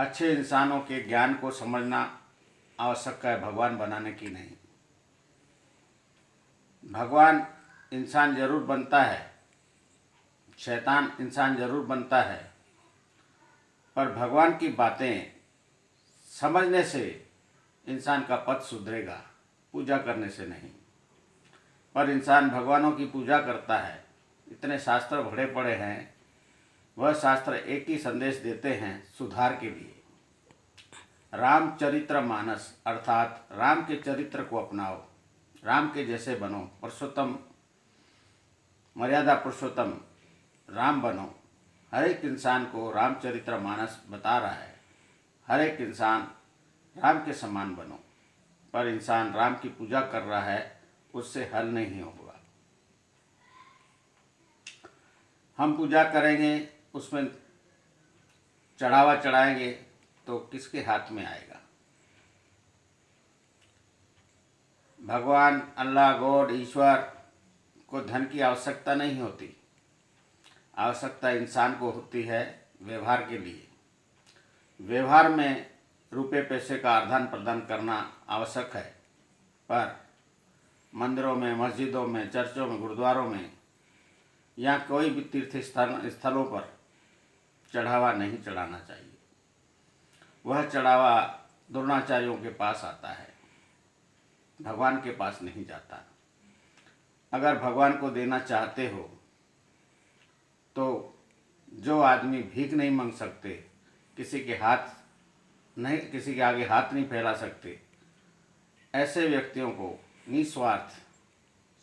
अच्छे इंसानों के ज्ञान को समझना आवश्यक है, भगवान बनाने की नहीं। भगवान इंसान जरूर बनता है, शैतान इंसान जरूर बनता है, पर भगवान की बातें समझने से इंसान का पथ सुधरेगा, पूजा करने से नहीं। पर इंसान भगवानों की पूजा करता है, इतने शास्त्र भरे पड़े हैं, वह शास्त्र एक ही संदेश देते हैं, सुधार के लिए। रामचरित्र मानस अर्थात राम के चरित्र को अपनाओ, राम के जैसे बनो, पुरुषोत्तम मर्यादा पुरुषोत्तम राम बनो। हर एक इंसान को रामचरित्र मानस बता रहा है, हर एक इंसान राम के समान बनो। पर इंसान राम की पूजा कर रहा है, उससे हल नहीं होगा। हम पूजा करेंगे, उसमें चढ़ावा चढ़ाएंगे तो किसके हाथ में आएगा? भगवान, अल्लाह, गॉड, ईश्वर को धन की आवश्यकता नहीं होती। आवश्यकता इंसान को होती है व्यवहार के लिए। व्यवहार में रुपये पैसे का आदान प्रदान करना आवश्यक है, पर मंदिरों में, मस्जिदों में, चर्चों में, गुरुद्वारों में या कोई भी तीर्थ स्थलों पर चढ़ावा नहीं चढ़ाना चाहिए। वह चढ़ावा द्रोणाचार्यों के पास आता है, भगवान के पास नहीं जाता। अगर भगवान को देना चाहते हो तो जो आदमी भीख नहीं मांग सकते, किसी के आगे हाथ नहीं फैला सकते, ऐसे व्यक्तियों को निस्वार्थ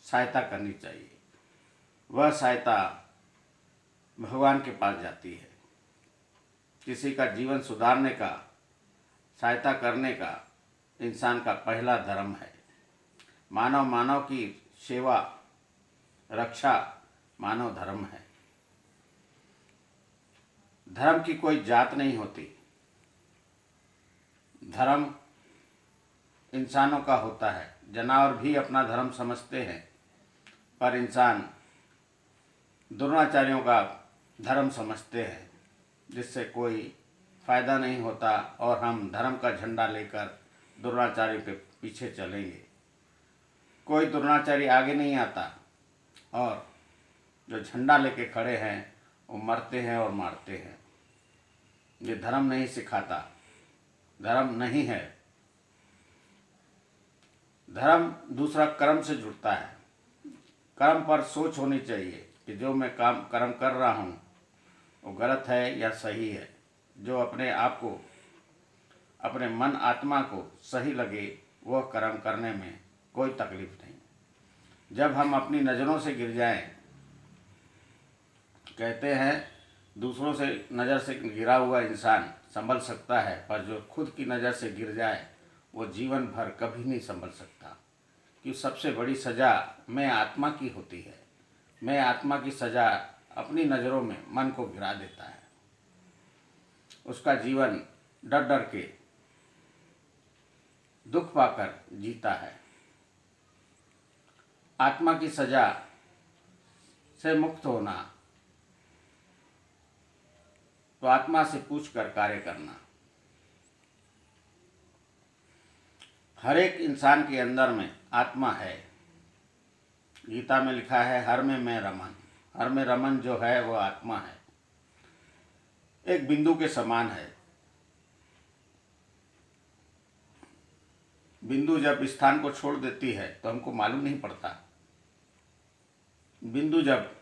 सहायता करनी चाहिए। वह सहायता भगवान के पास जाती है। किसी का जीवन सुधारने का, सहायता करने का इंसान का पहला धर्म है। मानव की सेवा, रक्षा मानव धर्म है। धर्म की कोई जात नहीं होती। धर्म इंसानों का होता है। जानवर भी अपना धर्म समझते हैं, पर इंसान द्रोणाचार्यों का धर्म समझते हैं, जिससे कोई फायदा नहीं होता और हम धर्म का झंडा लेकर द्रोणाचार्य के पीछे चलेंगे। कोई द्रोणाचार्य आगे नहीं आता और जो झंडा लेके खड़े हैं वो मरते हैं और मारते हैं। ये धर्म नहीं सिखाता, धर्म नहीं है। धर्म दूसरा कर्म से जुड़ता है। कर्म पर सोच होनी चाहिए कि जो मैं कर्म कर रहा हूँ वो गलत है या सही है। जो अपने आप को, अपने मन आत्मा को सही लगे, वह कर्म करने में कोई तकलीफ नहीं। जब हम अपनी नज़रों से गिर जाएं, कहते हैं दूसरों से नज़र से गिरा हुआ इंसान संभल सकता है, पर जो खुद की नज़र से गिर जाए वो जीवन भर कभी नहीं संभल सकता। कि सबसे बड़ी सज़ा मैं आत्मा की होती है। मैं आत्मा की सज़ा अपनी नज़रों में मन को गिरा देता है। उसका जीवन डर डर के, दुख पाकर जीता है। आत्मा की सज़ा से मुक्त होना तो आत्मा से पूछकर कार्य करना। हर एक इंसान के अंदर में आत्मा है। गीता में लिखा है, हर में मैं रमन। हर में रमन जो है वो आत्मा है, एक बिंदु के समान है। बिंदु जब स्थान को छोड़ देती है तो हमको मालूम नहीं पड़ता। बिंदु जब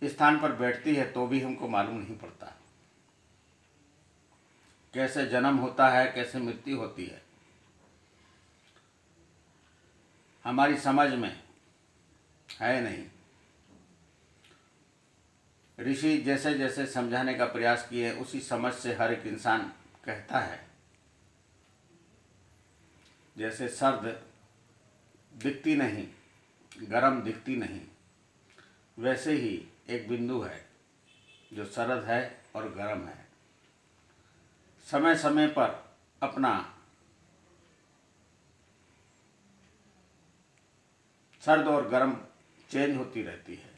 स्थान पर बैठती है तो भी हमको मालूम नहीं पड़ता। कैसे जन्म होता है, कैसे मृत्यु होती है, हमारी समझ में है नहीं। ऋषि जैसे जैसे समझाने का प्रयास किए, उसी समझ से हर एक इंसान कहता है। जैसे सर्द दिखती नहीं, गर्म दिखती नहीं, वैसे ही एक बिंदु है जो सरद है और गर्म है। समय समय पर अपना सर्द और गर्म चेंज होती रहती है।